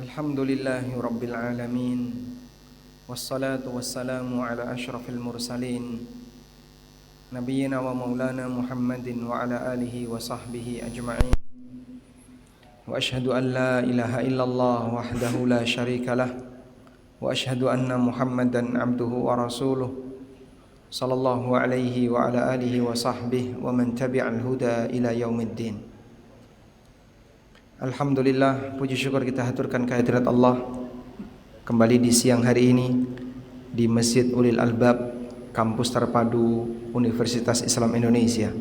Alhamdulillahi Rabbil Alamin. Wassalatu wassalamu ala ashrafil mursalin Nabiyyina wa maulana Muhammadin wa ala alihi wa sahbihi ajma'in. Wa ashhadu an la ilaha illallah wahdahu la syarika lah. Wa ashhadu anna Muhammadan abduhu wa rasuluh sallallahu alaihi wa ala alihi wa sahbihi wa man tabi'al huda ila yaumiddin. Alhamdulillah, puji syukur kita haturkan kehadirat Allah kembali di siang hari ini di Masjid Ulil Albab, Kampus Terpadu Universitas Islam Indonesia.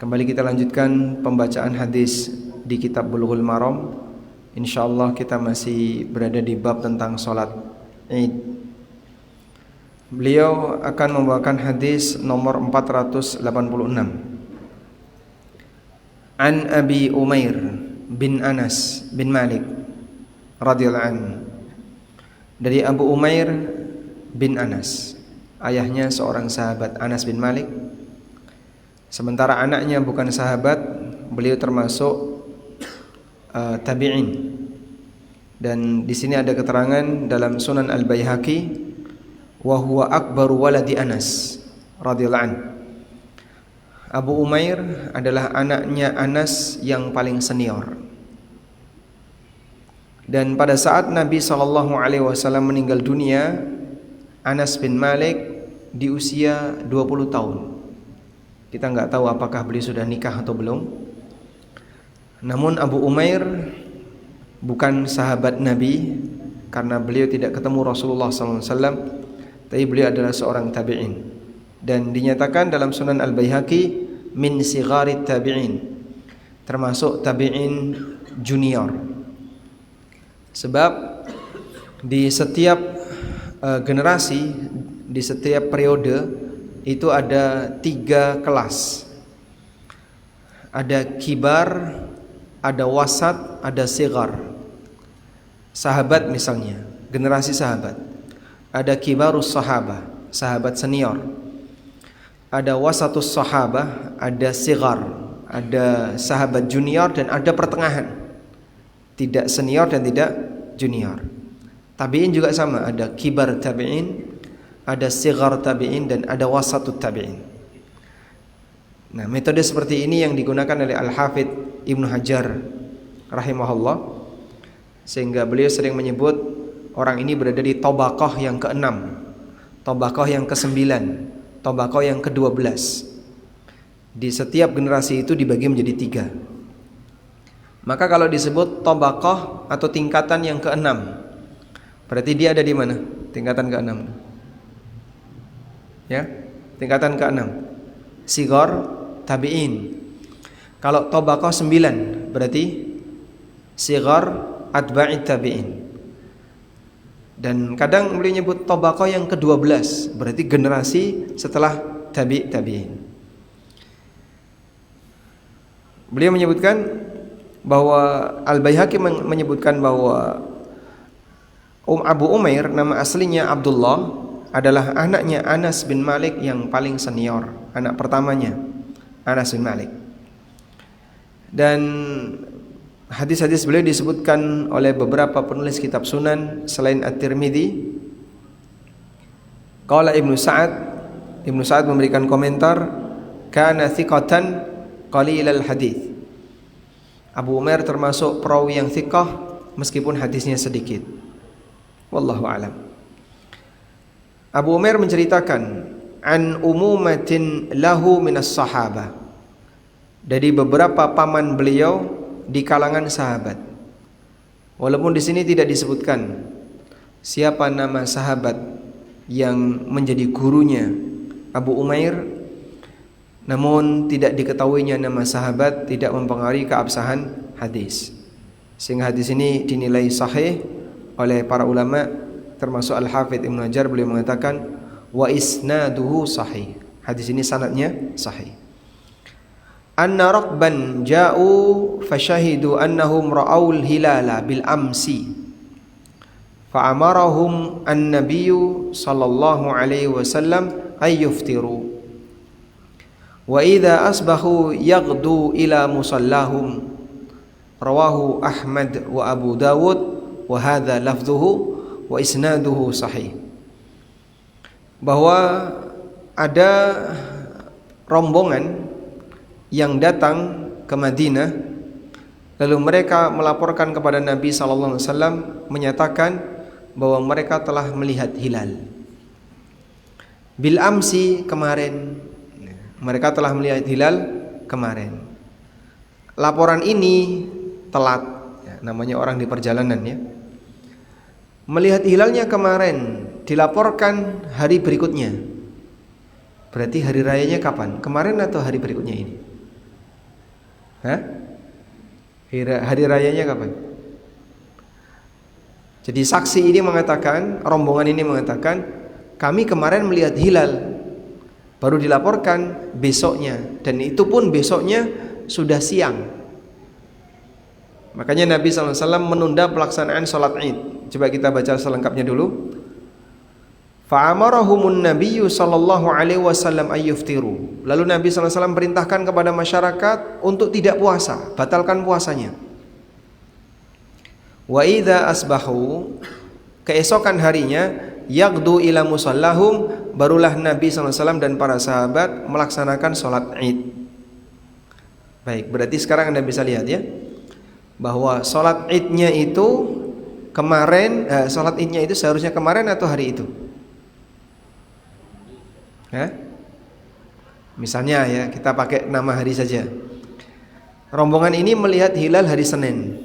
Kembali kita lanjutkan pembacaan hadis di kitab Bulughul Maram. Insyaallah kita masih berada di bab tentang salat Id. Beliau akan membawakan hadis nomor 486. An Abi Umair bin Anas bin Malik radhiyallahu anhu. Dari Abu Umair bin Anas, ayahnya seorang sahabat, Anas bin Malik. Sementara anaknya bukan sahabat, beliau termasuk tabi'in. Dan di sini ada keterangan dalam Sunan Al-Baihaqi, wa huwa akbaru waladi Anas radhiyallahu anhu. Abu Umair adalah anaknya Anas yang paling senior. Dan pada saat Nabi SAW meninggal dunia, Anas bin Malik di usia 20 tahun. Kita nggak tahu apakah beliau sudah nikah atau belum. Namun Abu Umair bukan sahabat Nabi karena beliau tidak ketemu Rasulullah SAW, tapi beliau adalah seorang tabi'in. Dan dinyatakan dalam Sunan Al-Baihaqi min sigharit tabi'in, termasuk tabi'in junior. Sebab di setiap generasi, di setiap periode itu ada 3 kelas. Ada kibar, ada wasat, ada sighar. Sahabat misalnya, generasi sahabat. Ada kibarus sahabah, sahabat senior. Ada wasatus sahabah, ada sighar, ada sahabat junior, dan ada pertengahan, tidak senior dan tidak junior. Tabi'in juga sama, ada kibar tabi'in, ada sighar tabi'in, dan ada wasatut tabi'in. Nah, metode seperti ini yang digunakan oleh Al-Hafidh Ibnu Hajar rahimahullah, sehingga beliau sering menyebut orang ini berada di tabaqah yang ke-6, tabaqah yang ke-9, tabaqah yang ke-12. Di setiap generasi itu dibagi menjadi 3. Maka kalau disebut tabaqah atau tingkatan yang ke-6, berarti dia ada di mana? Tingkatan ke-6. Ya, tingkatan ke-6. Sighar tabi'in. Kalau tabaqah 9, berarti sighar atba'it tabi'in. Dan kadang beliau nyebut tabaqah yang ke-12, berarti generasi setelah tabi'in. Beliau menyebutkan bahwa Al-Baihaqi menyebutkan bahwa Abu Umair, nama aslinya Abdullah, adalah anaknya Anas bin Malik yang paling senior, anak pertamanya Anas bin Malik. Dan hadis-hadis beliau disebutkan oleh beberapa penulis kitab sunan selain At-Tirmidzi. Qala Ibnu Sa'ad memberikan komentar, kana thiqatan qalilal hadits. Abu Umair termasuk perawi yang thiqah meskipun hadisnya sedikit. Wallahu alam. Abu Umair menceritakan an umumatin lahu minas sahabah, dari beberapa paman beliau di kalangan sahabat. Walaupun di sini tidak disebutkan siapa nama sahabat yang menjadi gurunya Abu Umair, namun tidak diketahuinya nama sahabat tidak mempengaruhi keabsahan hadis. Sehingga hadis ini dinilai sahih oleh para ulama, termasuk Al-Hafidh Ibnu Hajar. Beliau mengatakan wa isnaduhu sahih. Hadis ini sanadnya sahih. Anna raqban ja'u fashahidu annahum ra'aul hilala bil amsi fa'amarahum an-nabiyyu sallallahu alaihi wasallam ay yuftiru wa idza asbahu yaghdu ila musallahum rawahu Ahmad wa Abu Dawud wa hadza lafdhuhu wa isnaduhu sahih. Bahwa ada rombongan yang datang ke Madinah, lalu mereka melaporkan kepada Nabi sallallahu alaihi wasallam menyatakan bahwa mereka telah melihat hilal. Bil amsi, kemarin. Mereka telah melihat hilal kemarin. Laporan ini telat, ya, namanya orang di perjalanan ya. Melihat hilalnya kemarin, dilaporkan hari berikutnya. Berarti hari rayanya kapan? Kemarin atau hari berikutnya ini? Hah? Hari rayanya kapan? Jadi saksi ini mengatakan, rombongan ini mengatakan, kami kemarin melihat hilal, baru dilaporkan besoknya, dan itu pun besoknya sudah siang. Makanya Nabi SAW menunda pelaksanaan sholat Id. Coba kita baca selengkapnya dulu. Fa'amarahumun nabiyyu sallallahu alaihi wasallam ayyuftiru. Lalu Nabi SAW perintahkan kepada masyarakat untuk tidak puasa, batalkan puasanya. Wa idza asbahu, keesokan harinya, yaqdu ila musallahum, barulah Nabi SAW dan para sahabat melaksanakan sholat Id. Baik, berarti sekarang Anda bisa lihat ya, bahwa sholat Idnya itu kemarin, sholat Idnya itu seharusnya kemarin atau hari itu? Misalnya ya, kita pakai nama hari saja. Rombongan ini melihat hilal hari Senin,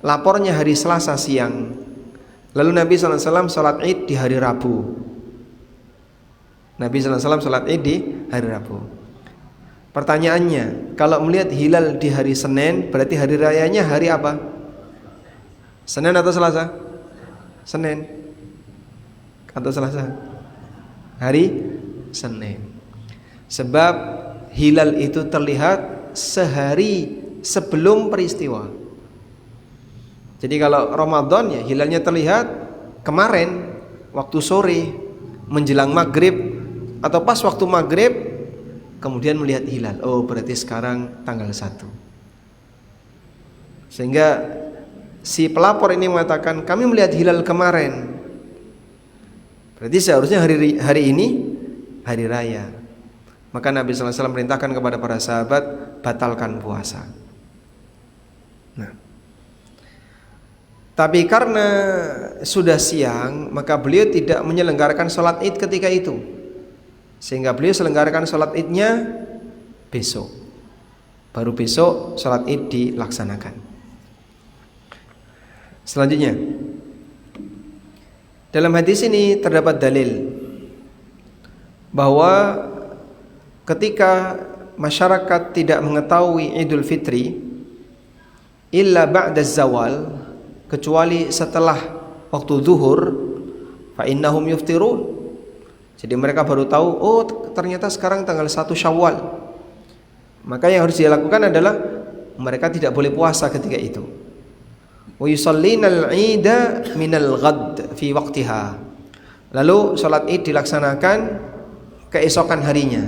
lapornya hari Selasa siang. Lalu Nabi SAW sholat Id di hari Rabu. Nabi SAW sholat Id di hari Rabu. Pertanyaannya, kalau melihat hilal di hari Senin, berarti hari rayanya hari apa? Senin atau Selasa? Senin atau Selasa? Hari Senin. Sebab hilal itu terlihat sehari sebelum peristiwa. Jadi kalau Ramadan ya hilalnya terlihat kemarin waktu sore menjelang maghrib, atau pas waktu maghrib kemudian melihat hilal. Oh, berarti sekarang tanggal 1. Sehingga si pelapor ini mengatakan kami melihat hilal kemarin. Berarti seharusnya hari ini hari raya. Maka Nabi SAW merintahkan kepada para sahabat batalkan puasa. Nah, tapi karena sudah siang, maka beliau tidak menyelenggarakan sholat Id ketika itu. Sehingga beliau selenggarakan sholat Idnya besok. Baru besok sholat Id dilaksanakan. Selanjutnya, dalam hadis ini terdapat dalil bahwa ketika masyarakat tidak mengetahui Idul Fitri illa ba'da zawal, kecuali setelah waktu zuhur, fa innahum yuftirun. Jadi mereka baru tahu, oh ternyata sekarang tanggal 1 Syawal. Maka yang harus dilakukan adalah mereka tidak boleh puasa ketika itu. Wa yusallinal 'ida minal ghad fi waqtiha. Lalu salat Id dilaksanakan keesokan harinya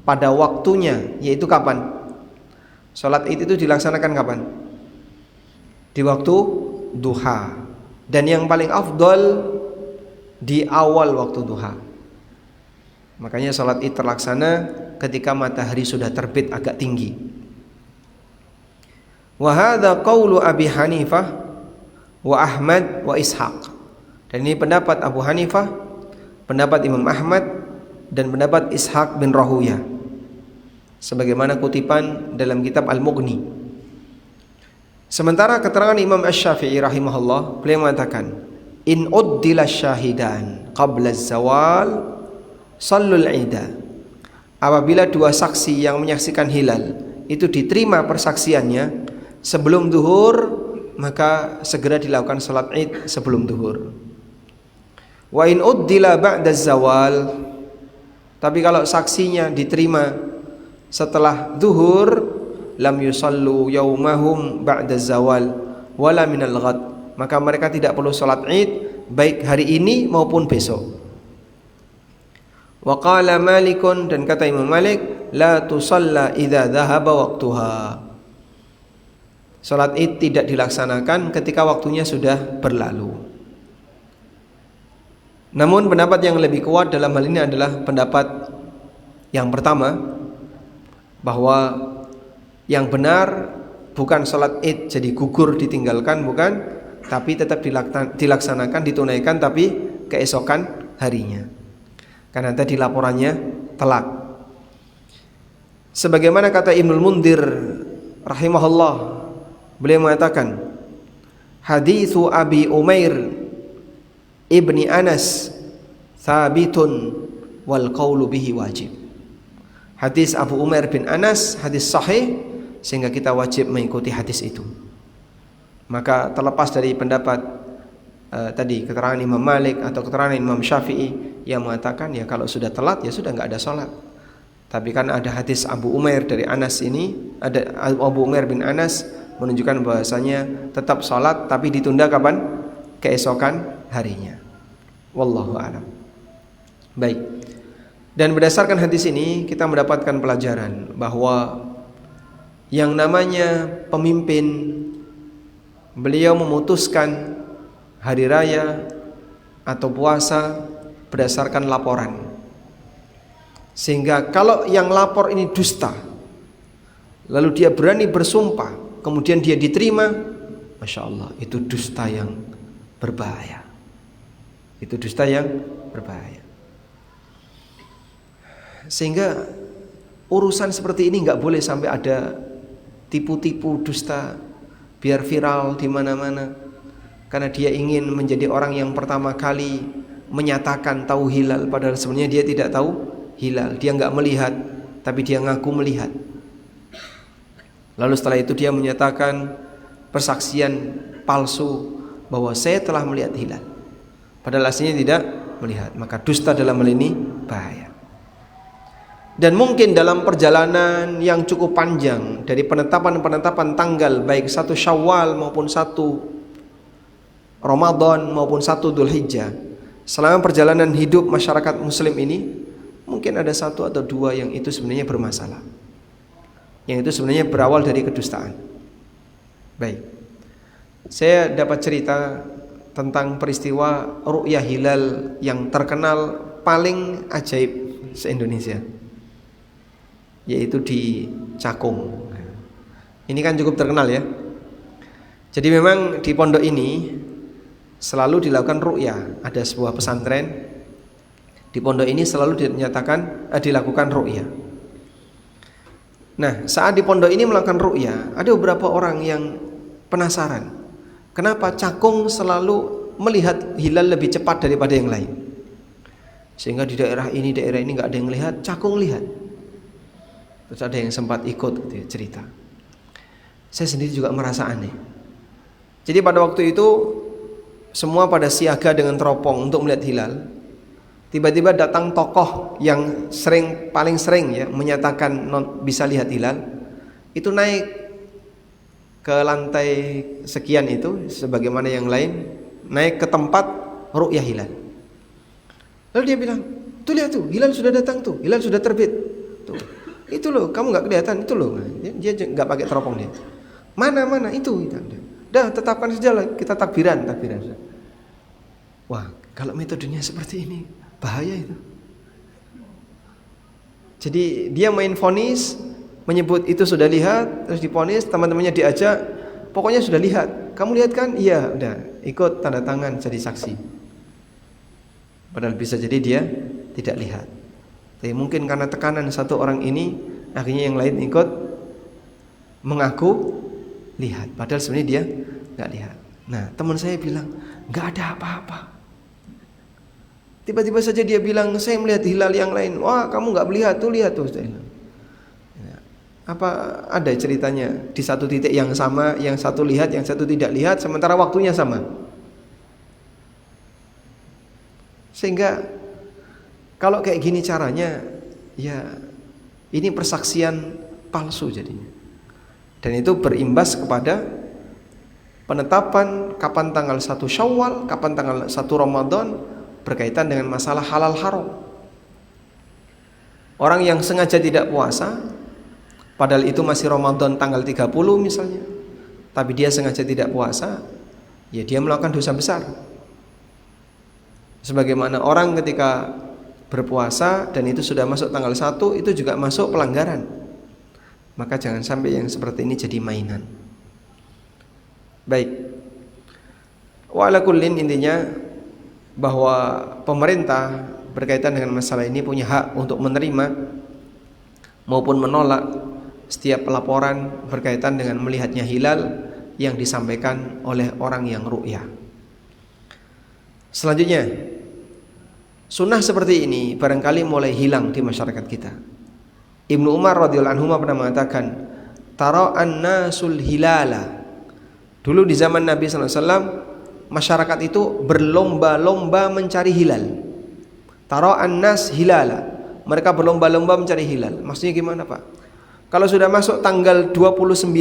pada waktunya, yaitu kapan? Salat Id itu dilaksanakan kapan? Di waktu duha. Dan yang paling afdal di awal waktu duha. Makanya salat Id terlaksana ketika matahari sudah terbit agak tinggi. Wa hadza qaulu Abi Hanifah wa Ahmad wa Ishaq. Dan ini pendapat Abu Hanifah, pendapat Imam Ahmad, dan pendapat Ishaq bin Rahuyah, sebagaimana kutipan dalam kitab Al-Mughni. Sementara keterangan Imam Asy-Syafi'i rahimahullah, beliau mengatakan, in uddila syahidan qabla az-zawal shallul 'ida. Apabila dua saksi yang menyaksikan hilal itu diterima persaksiannya sebelum zuhur, maka segera dilakukan salat Id sebelum zuhur. Wa in uddila ba'da az-zawal, tapi kalau saksinya diterima setelah zuhur, lam yusallu yaumahum ba'da az-zawal wala minal ghad, maka mereka tidak perlu salat Id baik hari ini maupun besok. Wa qala Malikun, dan kata Imam Malik, la tusalla idza dhahaba waqtuha. Salat Id tidak dilaksanakan ketika waktunya sudah berlalu. Namun pendapat yang lebih kuat dalam hal ini adalah pendapat yang pertama, bahwa yang benar bukan salat Id jadi gugur ditinggalkan, bukan, tapi tetap dilaksanakan, ditunaikan, tapi keesokan harinya, karena tadi laporannya telat. Sebagaimana kata Ibnul Mundhir rahimahullah, beliau mengatakan, haditsu Abi Umair ibni Anas thabitun wal qawlu bihi wajib. Hadis Abu Umair bin Anas hadis sahih, sehingga kita wajib mengikuti hadis itu. Maka terlepas dari pendapat tadi keterangan Imam Malik atau keterangan Imam Syafi'i yang mengatakan ya kalau sudah telat ya sudah nggak ada sholat. Tapi kan ada hadis Abu Umair dari Anas ini, ada Abu Umair bin Anas menunjukkan bahwasanya tetap sholat tapi ditunda kapan? Keesokan harinya. Wallahu a'lam. Baik. Dan berdasarkan hadis ini kita mendapatkan pelajaran bahwa yang namanya pemimpin, beliau memutuskan hari raya atau puasa berdasarkan laporan. Sehingga kalau yang lapor ini dusta, lalu dia berani bersumpah, kemudian dia diterima, Masya Allah, itu dusta yang berbahaya. Itu dusta yang berbahaya. Sehingga urusan seperti ini nggak boleh sampai ada tipu-tipu dusta biar viral di mana-mana. Karena dia ingin menjadi orang yang pertama kali menyatakan tahu hilal, padahal sebenarnya dia tidak tahu hilal, dia nggak melihat, tapi dia ngaku melihat. Lalu setelah itu dia menyatakan persaksian palsu bahwa saya telah melihat hilal, padahal aslinya tidak melihat. Maka dusta dalam hal ini bahaya. Dan mungkin dalam perjalanan yang cukup panjang dari penetapan tanggal baik 1 Syawal maupun 1 Ramadan maupun 1 Dzulhijjah, selama perjalanan hidup masyarakat muslim ini mungkin ada 1 atau 2 yang itu sebenarnya bermasalah, yang itu sebenarnya berawal dari kedustaan. Baik, saya dapat cerita tentang peristiwa ru'yah hilal yang terkenal paling ajaib se-Indonesia, yaitu di Cakung. Ini kan cukup terkenal ya. Jadi memang di pondok ini selalu dilakukan ru'yah. Ada sebuah pesantren di pondok ini selalu dilakukan ru'yah. Nah, saat di pondok ini melakukan ru'yah, ada beberapa orang yang penasaran, kenapa Cakung selalu melihat hilal lebih cepat daripada yang lain. Sehingga di daerah ini nggak ada yang lihat, Cakung lihat. Terus ada yang sempat ikut gitu ya, cerita. Saya sendiri juga merasa aneh. Jadi pada waktu itu semua pada siaga dengan teropong untuk melihat hilal. Tiba-tiba datang tokoh yang paling sering ya menyatakan bisa lihat hilal. Itu naik ke lantai sekian itu, sebagaimana yang lain, naik ke tempat ru'yah hilal. Lalu dia bilang, tuh lihat tuh, hilal sudah datang tuh, hilal sudah terbit. Tuh, itu loh, kamu nggak kelihatan, itu loh. Dia nggak pakai teropong dia. Mana itu. Dah tetapkan saja lah, kita takbiran. Wah, kalau metodenya seperti ini bahaya itu. Jadi dia main vonis, menyebut itu sudah lihat, terus divonis, teman-temannya diajak, pokoknya sudah lihat. Kamu lihat kan? Iya, udah, ikut tanda tangan jadi saksi. Padahal bisa jadi dia tidak lihat. Tapi mungkin karena tekanan satu orang ini, akhirnya yang lain ikut mengaku lihat, padahal sebenarnya dia nggak lihat. Nah, teman saya bilang nggak ada apa-apa. Tiba-tiba saja dia bilang saya melihat hilal yang lain. Wah, kamu nggak melihat tuh, lihat tuh. Apa ada ceritanya di satu titik yang sama, yang satu lihat, yang satu tidak lihat, sementara waktunya sama. Sehingga kalau kayak gini caranya, ya ini persaksian palsu jadinya. Dan itu berimbas kepada penetapan kapan tanggal 1 Syawal, kapan tanggal 1 Ramadan berkaitan dengan masalah halal haram. Orang yang sengaja tidak puasa, padahal itu masih Ramadan tanggal 30 misalnya, tapi dia sengaja tidak puasa, ya dia melakukan dosa besar. Sebagaimana orang ketika berpuasa dan itu sudah masuk tanggal 1, itu juga masuk pelanggaran. Maka jangan sampai yang seperti ini jadi mainan. Baik. Wa ala kullin, intinya bahwa pemerintah berkaitan dengan masalah ini punya hak untuk menerima maupun menolak setiap laporan berkaitan dengan melihatnya hilal yang disampaikan oleh orang yang ru'yah. Selanjutnya, sunnah seperti ini barangkali mulai hilang di masyarakat kita. Ibnu Umar radhiyallahu anhu pernah mengatakan, tara'an nasul hilala. Dulu di zaman Nabi sallallahu alaihi wasallam, masyarakat itu berlomba-lomba mencari hilal. Tara'an nas hilala. Mereka berlomba-lomba mencari hilal. Maksudnya gimana, Pak? Kalau sudah masuk tanggal 29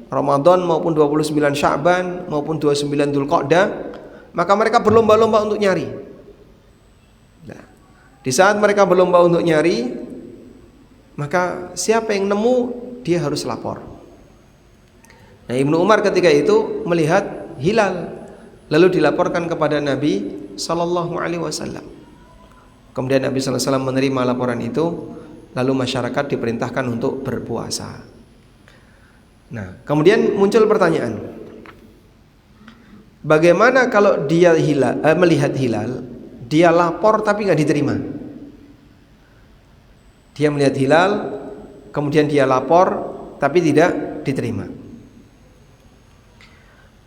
Ramadan maupun 29 Sya'ban maupun 29 Dzulqa'dah, maka mereka berlomba-lomba untuk nyari. Nah, di saat mereka berlomba untuk nyari, maka siapa yang nemu dia harus lapor. Nah, Ibnu Umar ketika itu melihat hilal, lalu dilaporkan kepada Nabi sallallahu alaihi wasallam. Kemudian Nabi sallallahu alaihi wasallam menerima laporan itu, lalu masyarakat diperintahkan untuk berpuasa. Nah, kemudian muncul pertanyaan, bagaimana kalau dia melihat hilal, dia lapor tapi nggak diterima? Dia melihat hilal, kemudian dia lapor tapi tidak diterima.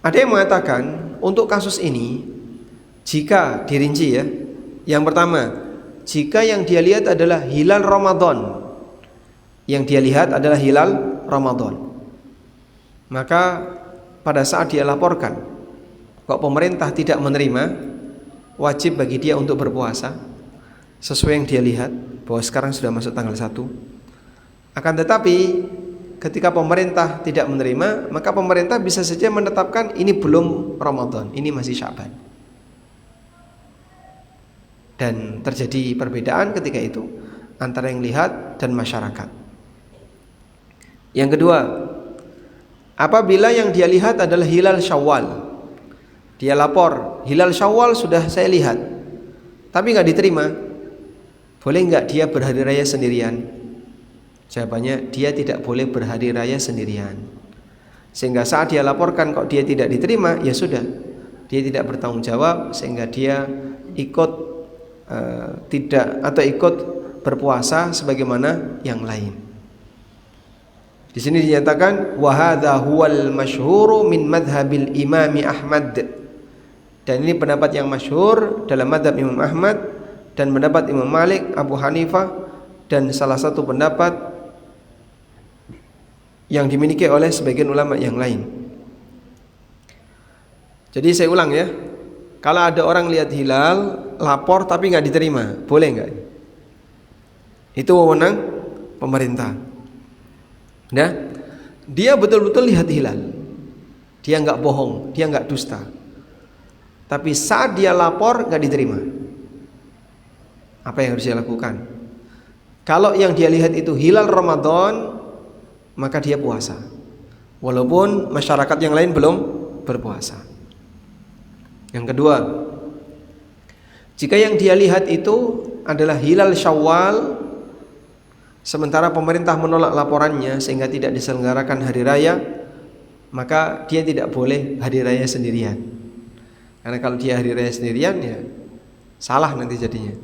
Ada yang mengatakan untuk kasus ini, jika dirinci ya, yang pertama, jika yang dia lihat adalah hilal Ramadan, yang dia lihat adalah hilal Ramadan, maka pada saat dia laporkan, kok pemerintah tidak menerima, wajib bagi dia untuk berpuasa sesuai yang dia lihat bahwa sekarang sudah masuk tanggal 1. Akan tetapi ketika pemerintah tidak menerima, maka pemerintah bisa saja menetapkan ini belum Ramadan, ini masih Sya'ban. Dan terjadi perbedaan ketika itu antara yang lihat dan masyarakat. Yang kedua, apabila yang dia lihat adalah hilal Syawal, dia lapor, hilal Syawal sudah saya lihat, tapi nggak diterima, boleh nggak dia berhari raya sendirian? Jawabannya, dia tidak boleh berhari raya sendirian. Sehingga saat dia laporkan kok dia tidak diterima, ya sudah, dia tidak bertanggung jawab, sehingga dia ikut ikut berpuasa sebagaimana yang lain. Di sini dinyatakan wa hadza huwal masyhuru min madhhabil Imam Ahmad. Dan ini pendapat yang masyhur dalam madhab Imam Ahmad dan pendapat Imam Malik, Abu Hanifah, dan salah satu pendapat yang dimiliki oleh sebagian ulama yang lain. Jadi saya ulang ya, kalau ada orang lihat hilal, lapor tapi nggak diterima, boleh nggak? Itu wewenang pemerintah. Nah, dia betul-betul lihat hilal, dia nggak bohong, dia nggak dusta. Tapi saat dia lapor nggak diterima, apa yang harus dia lakukan? Kalau yang dia lihat itu hilal Ramadan, maka dia puasa, walaupun masyarakat yang lain belum berpuasa. Yang kedua, jika yang dia lihat itu adalah hilal Syawal, sementara pemerintah menolak laporannya sehingga tidak diselenggarakan hari raya, maka dia tidak boleh hari raya sendirian. Karena kalau dia hari raya sendirian, ya salah nanti jadinya.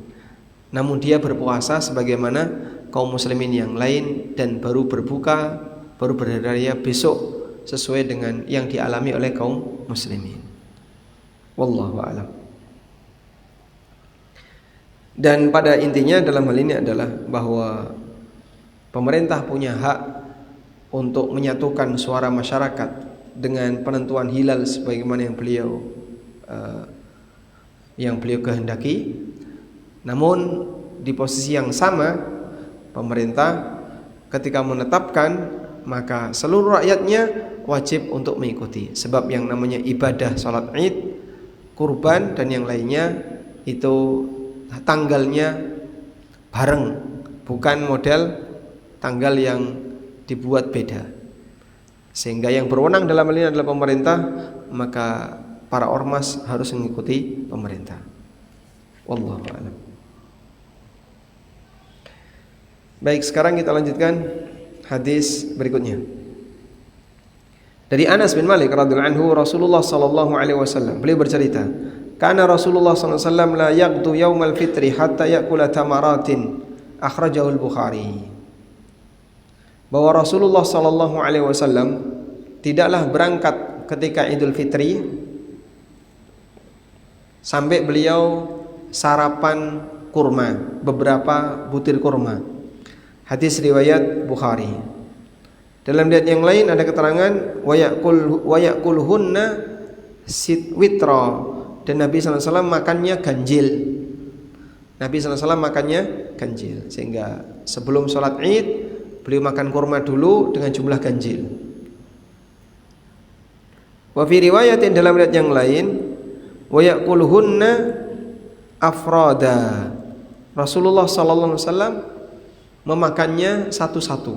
Namun dia berpuasa sebagaimana kaum muslimin yang lain, dan baru berbuka, baru berhari raya besok sesuai dengan yang dialami oleh kaum muslimin. Wallahu a'lam. Dan pada intinya dalam hal ini adalah bahwa pemerintah punya hak untuk menyatukan suara masyarakat dengan penentuan hilal sebagaimana yang beliau kehendaki. Namun di posisi yang sama, pemerintah ketika menetapkan, maka seluruh rakyatnya wajib untuk mengikuti. Sebab yang namanya ibadah salat Id, kurban dan yang lainnya itu tanggalnya bareng, bukan model tanggal yang dibuat beda. Sehingga yang berwenang dalam hal ini adalah pemerintah, maka para ormas harus mengikuti pemerintah. Wallahu a'lam. Baik, sekarang kita lanjutkan hadis berikutnya. Dari Anas bin Malik radhiyallahu anhu, Rasulullah sallallahu alaihi wasallam beliau bercerita, "Kana Rasulullah sallallahu alaihi wasallam la yaghdu yaumal fitri hatta ya'kula tamaratin." Akhrajahu al-Bukhari. Bahwa Rasulullah sallallahu alaihi wasallam tidaklah berangkat ketika Idul Fitri sampai beliau sarapan kurma, beberapa butir kurma. Hadis riwayat Bukhari. Dalam riwayat yang lain ada keterangan wa yaqulhunna witra, dan Nabi sallallahu alaihi wasallam makannya ganjil. Nabi sallallahu alaihi wasallam makannya ganjil, sehingga sebelum sholat Id beliau makan kurma dulu dengan jumlah ganjil. Wa fi riwayatin, dalam riwayat yang lain, wa yaqulhunna afrada. Rasulullah sallallahu alaihi wasallam memakannya satu-satu.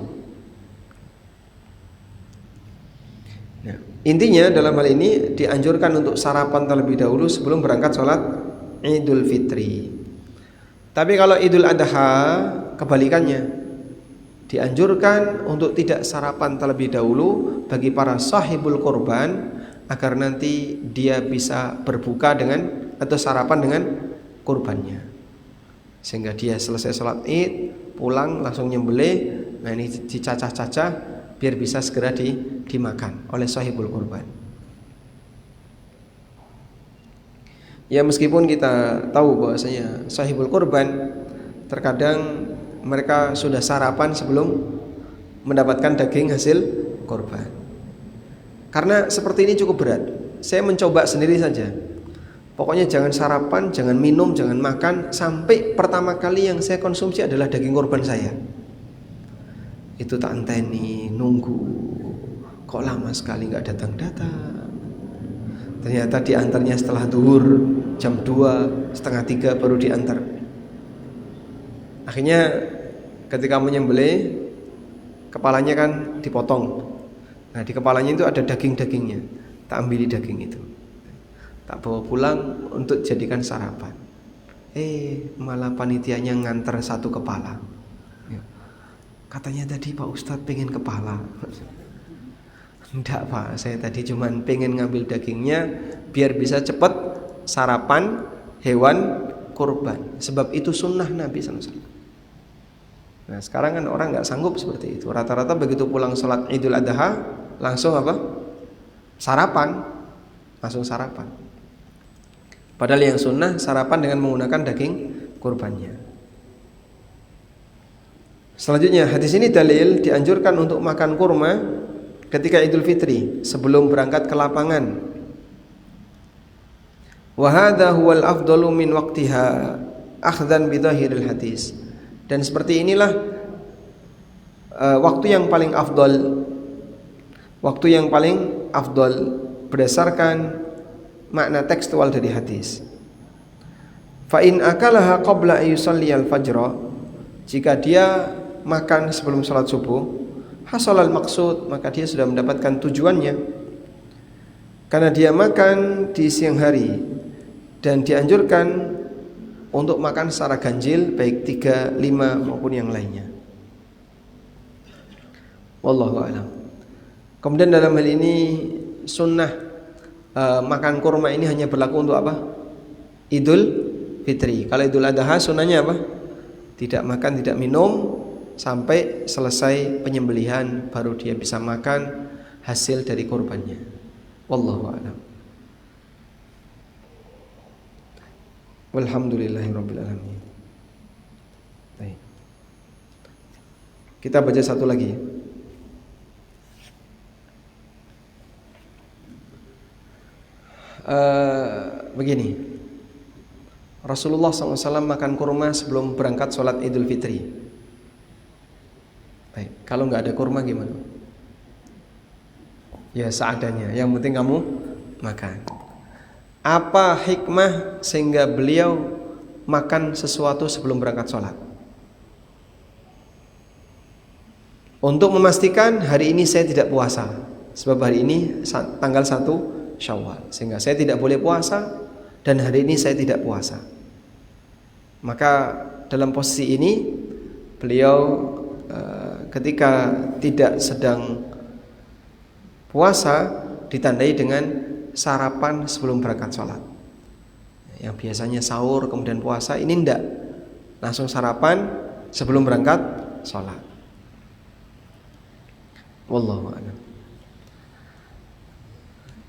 Nah, intinya dalam hal ini dianjurkan untuk sarapan terlebih dahulu sebelum berangkat sholat Idul Fitri. Tapi kalau Idul Adha kebalikannya, dianjurkan untuk tidak sarapan terlebih dahulu bagi para sahibul kurban, agar nanti dia bisa berbuka dengan atau sarapan dengan kurbannya, sehingga dia selesai sholat Id pulang langsung nyembelih. Nah, ini dicacah-cacah biar bisa segera dimakan oleh sahibul kurban. Ya, meskipun kita tahu bahwasanya sahibul kurban terkadang mereka sudah sarapan sebelum mendapatkan daging hasil kurban. Karena seperti ini cukup berat. Saya mencoba sendiri saja. Pokoknya jangan sarapan, jangan minum, jangan makan sampai pertama kali yang saya konsumsi adalah daging kurban saya. Itu tak anteni, nunggu. Kok lama sekali nggak datang-datang. Ternyata diantarnya setelah zuhur, jam 2, setengah 3 baru diantar. Akhirnya ketika menyembelih, kepalanya kan dipotong. Nah, di kepalanya itu ada daging-dagingnya. Tak ambil daging itu, tak bawa pulang untuk jadikan sarapan. Malah panitianya nganter satu kepala. Katanya tadi Pak Ustadz pengen kepala. Enggak Pak, saya tadi cuman pengen ngambil dagingnya biar bisa cepat sarapan hewan kurban. Sebab itu sunnah Nabi SAW. Nah, sekarang kan orang nggak sanggup seperti itu. Rata-rata begitu pulang sholat Idul Adha langsung apa? Sarapan, langsung sarapan. Padahal yang sunnah sarapan dengan menggunakan daging kurbannya. Selanjutnya, hadis ini dalil dianjurkan untuk makan kurma ketika Idul Fitri sebelum berangkat ke lapangan. Wa hadza huwal afdalu min waqtiha akhdhan bi dhahiril hadis. Dan seperti inilah waktu yang paling afdal, waktu yang paling afdal berdasarkan makna tekstual dari hadis. Fa in akalaha qabla ayusalli al-fajr, jika dia makan sebelum salat subuh, hasalal maksud, maka dia sudah mendapatkan tujuannya. Karena dia makan di siang hari dan dianjurkan untuk makan secara ganjil, baik 3, 5 maupun yang lainnya. Wallahu a'lam. Kemudian dalam hal ini sunnah makan kurma ini hanya berlaku untuk apa? Idul Fitri. Kalau Idul Adha sunnahnya apa? Tidak makan, tidak minum sampai selesai penyembelihan, baru dia bisa makan hasil dari kurbannya. Wallahu a'lam. Walhamdulillahirabbil alamin. Baik. Kita baca satu lagi. Begini, Rasulullah SAW makan kurma sebelum berangkat sholat Idul Fitri. Baik, kalau nggak ada kurma gimana? Ya seadanya, yang penting kamu makan. Apa hikmah sehingga beliau makan sesuatu sebelum berangkat sholat? Untuk memastikan hari ini saya tidak puasa, sebab hari ini tanggal 1 Syawal, sehingga saya tidak boleh puasa dan hari ini saya tidak puasa. Maka dalam posisi ini beliau ketika tidak sedang puasa ditandai dengan sarapan sebelum berangkat sholat. Yang biasanya sahur kemudian puasa, ini enggak, langsung sarapan sebelum berangkat sholat. Wallahu a'lam.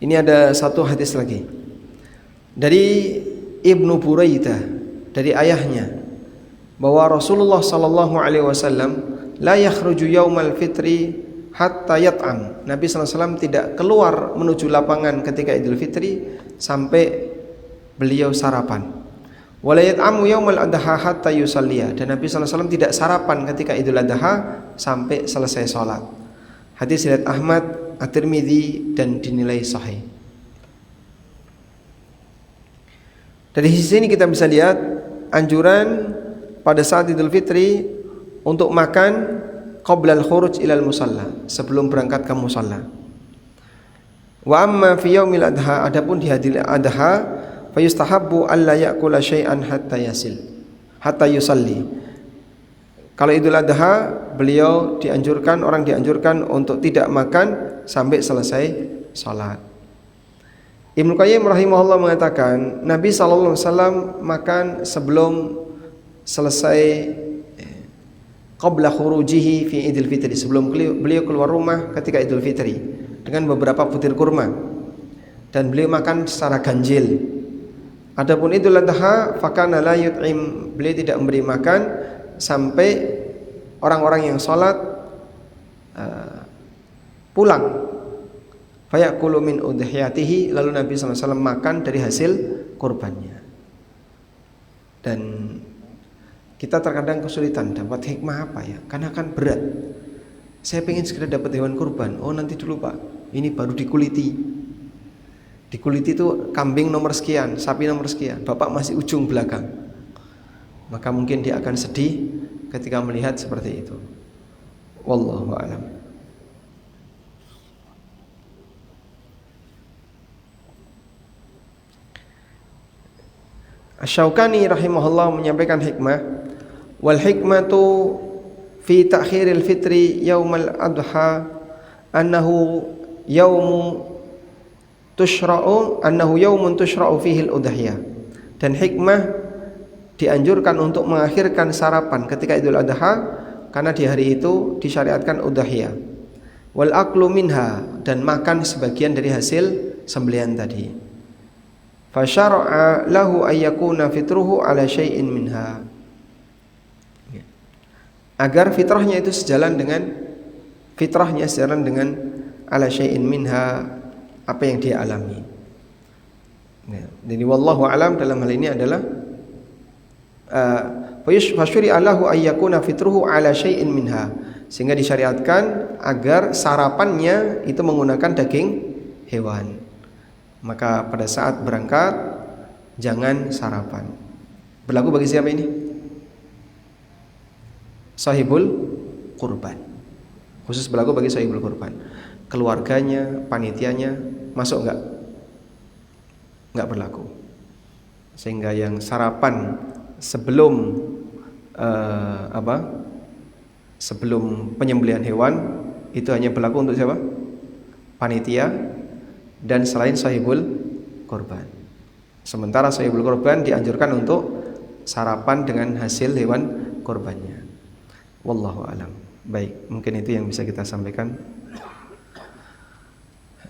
Ini ada satu hadis lagi dari Ibnu Buraidah dari ayahnya bahwa Rasulullah sallallahu alaihi wasallam la yakhruju yaumal fitri hatta yat'am. Nabi sallallahu alaihi wasallam tidak keluar menuju lapangan ketika Idul Fitri sampai beliau sarapan. Wala yat'amu yaumal adha hatta yusalliya. Dan Nabi sallallahu alaihi wasallam tidak sarapan ketika Idul Adha sampai selesai salat. Hadis riwayat Ahmad, At-Tirmidzi dan dinilai sahih. Dari sisi ini kita bisa lihat anjuran pada saat Idul Fitri untuk makan qabla al-khuruj ilal musalla, sebelum berangkat ke musalla. Wa amma fi yaumil adha, adapun di hari adha, fa yustahabbu alla ya'kula syai'an hatta yusalli. Kalau Idul Adha, orang dianjurkan untuk tidak makan sampai selesai salat. Ibnu Qayyim rahimahullah mengatakan, Nabi sallallahu alaihi wasallam makan sebelum selesai qabla khurujihi fi Idul Fitri, sebelum beliau keluar rumah ketika Idul Fitri dengan beberapa butir kurma, dan beliau makan secara ganjil. Adapun Idul Adha, fakana la yut'im, beliau tidak memberi makan sampai orang-orang yang sholat pulang. Fayaqulu min udhiyatihi, lalu Nabi sallallahu alaihi wasallam makan dari hasil kurbannya. Dan kita terkadang kesulitan dapat hikmah apa ya, karena kan berat. Saya pengen segera dapat hewan kurban. Oh nanti dulu Pak, ini baru dikuliti. Dikuliti itu kambing nomor sekian, sapi nomor sekian, Bapak masih ujung belakang. Maka mungkin dia akan sedih ketika melihat seperti itu. Wallahu a'lam. Asy-Syaukani rahimahullah menyampaikan hikmah, wal hikmatu fi ta'khiril fitri yaumal adha annahu yaumun tushra'u fihi al-udhiyah. Dan hikmah dianjurkan untuk mengakhirkan sarapan ketika Idul Adha karena di hari itu disyariatkan udhiyah. Wal aklu minha, dan makan sebagian dari hasil sembelihan tadi. Fa syara'a lahu ayyakuna fitruhu ala syai'in minha. Agar fitrahnya sejalan dengan ala syai'in minha, apa yang dia alami. Jadi wallahu alam dalam hal ini adalah fasyuri'a lahu ayyakuna fitruhu ala syai'in minha, sehingga disyariatkan agar sarapannya itu menggunakan daging hewan. Maka pada saat berangkat jangan sarapan. Berlaku bagi siapa ini? Sahibul kurban. Khusus berlaku bagi sahibul kurban. Keluarganya, panitianya masuk enggak? Enggak berlaku. Sehingga yang sarapan sebelum sebelum penyembelihan hewan itu hanya berlaku untuk siapa? Panitia dan selain sahibul korban. Sementara sahibul korban dianjurkan untuk sarapan dengan hasil hewan korbannya. Wallahu alam. Baik, mungkin itu yang bisa kita sampaikan.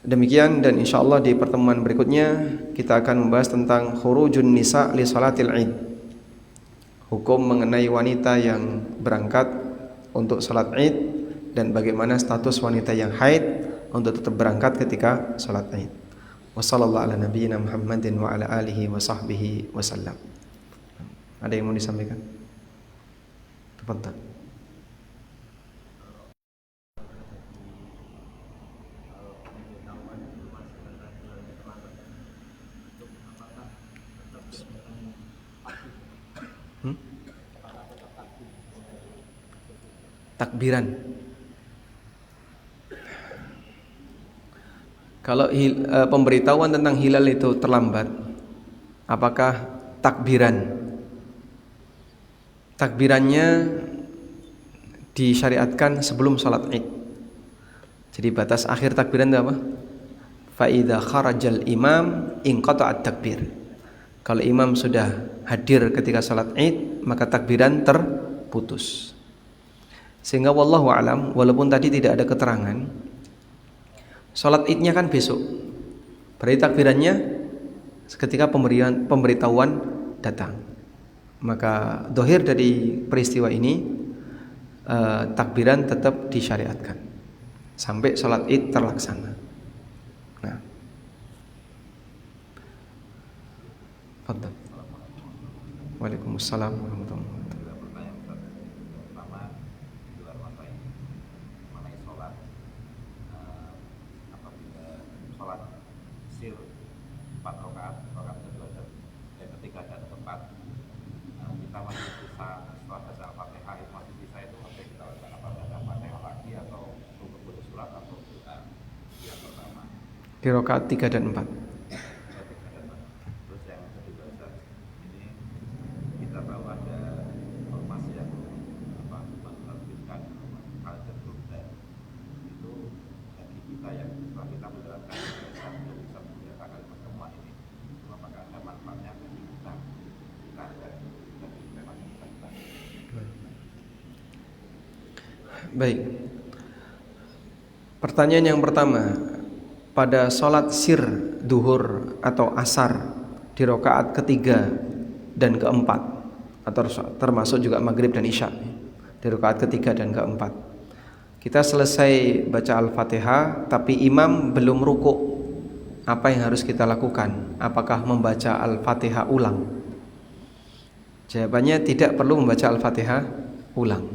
Demikian, dan insyaallah di pertemuan berikutnya kita akan membahas tentang khurujun nisa li salatil id. Hukum mengenai wanita yang berangkat untuk salat id dan bagaimana status wanita yang haid untuk tetap berangkat ketika salat id. Wassallallahu ala nabiyyina Muhammadin wa ala alihi wa sahbihi wasallam. Ada yang mau disampaikan? Tafadhal. Takbiran. Kalau pemberitahuan tentang hilal itu terlambat, apakah takbirannya disyariatkan sebelum salat Id. Jadi batas akhir takbiran itu apa? Fa idza kharajal imam inqata'at takbir. Kalau imam sudah hadir ketika salat Id, maka takbiran terputus. Sehingga wallahu alam, walaupun tadi tidak ada keterangan, salat Idnya kan besok. Berarti takbirannya ketika pemberitahuan datang. Maka dohir dari peristiwa ini, takbiran tetap disyariatkan sampai salat Id terlaksana. Nah, fadhal. Waalaikumsalam warahmatullahi wabarakatuh. Di rakaat 3 dan 4. Terus yang kedua ini kita tahu ada informasi yang menerbitkan kalender global itu bagi kita yang setelah kita menjalankan kebiasaan untuk bisa menyatakan pertemuan ini, apakah ada manfaatnya bagi kita dan memang kita. Baik. Pertanyaan yang pertama, pada sholat sir duhur atau asar di rakaat ketiga dan keempat, atau termasuk juga maghrib dan isya di rakaat ketiga dan keempat, kita selesai baca Al-Fatihah tapi imam belum rukuk, apa yang harus kita lakukan? Apakah membaca Al-Fatihah ulang? Jawabannya tidak perlu membaca Al-Fatihah ulang.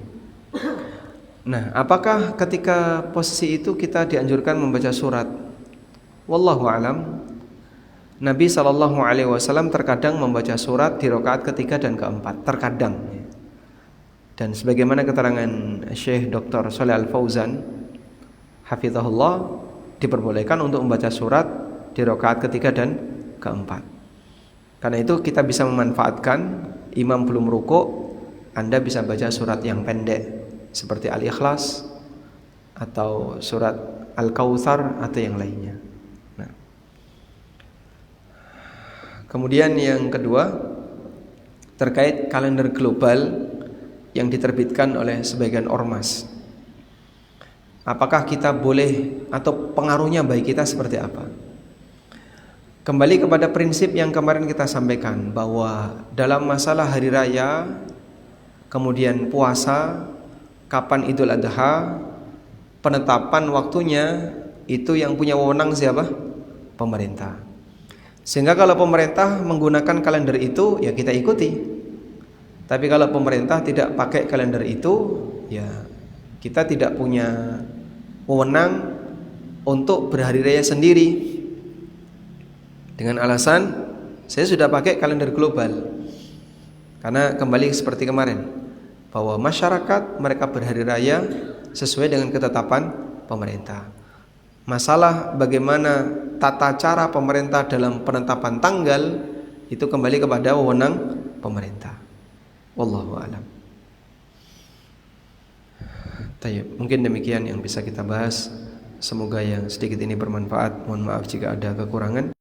Nah, apakah ketika posisi itu kita dianjurkan membaca surat? Wallahu alam. Nabi SAW terkadang membaca surat di rakaat ketiga dan keempat, terkadang. Dan sebagaimana keterangan Syekh Dr. Shalih Al-Fauzan hafizahullah, diperbolehkan untuk membaca surat di rakaat ketiga dan keempat. Karena itu kita bisa memanfaatkan imam belum rukuk, Anda bisa baca surat yang pendek seperti Al-Ikhlas atau surat Al-Kautsar atau yang lainnya. Kemudian yang kedua, terkait kalender global yang diterbitkan oleh sebagian ormas. Apakah kita boleh atau pengaruhnya bagi kita seperti apa? Kembali kepada prinsip yang kemarin kita sampaikan, bahwa dalam masalah hari raya, kemudian puasa, kapan Idul Adha, penetapan waktunya, itu yang punya wewenang siapa? Pemerintah. Sehingga kalau pemerintah menggunakan kalender itu, ya kita ikuti. Tapi kalau pemerintah tidak pakai kalender itu, ya kita tidak punya wewenang untuk berhari raya sendiri dengan alasan saya sudah pakai kalender global. Karena kembali seperti kemarin, bahwa masyarakat mereka berhari raya sesuai dengan ketetapan pemerintah. Masalah bagaimana tata cara pemerintah dalam penetapan tanggal, itu kembali kepada wewenang pemerintah. Wallahu a'lam. Mungkin demikian yang bisa kita bahas. Semoga yang sedikit ini bermanfaat. Mohon maaf jika ada kekurangan.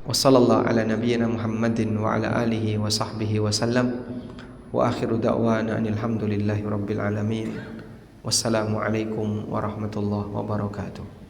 Wassallallahu ala nabiyyina Muhammadin wa ala alihi wa sahbihi wa sallam. Wa akhiru da'wana alhamdulillahi rabbil alamin. Wassalamualaikum warahmatullahi wabarakatuh.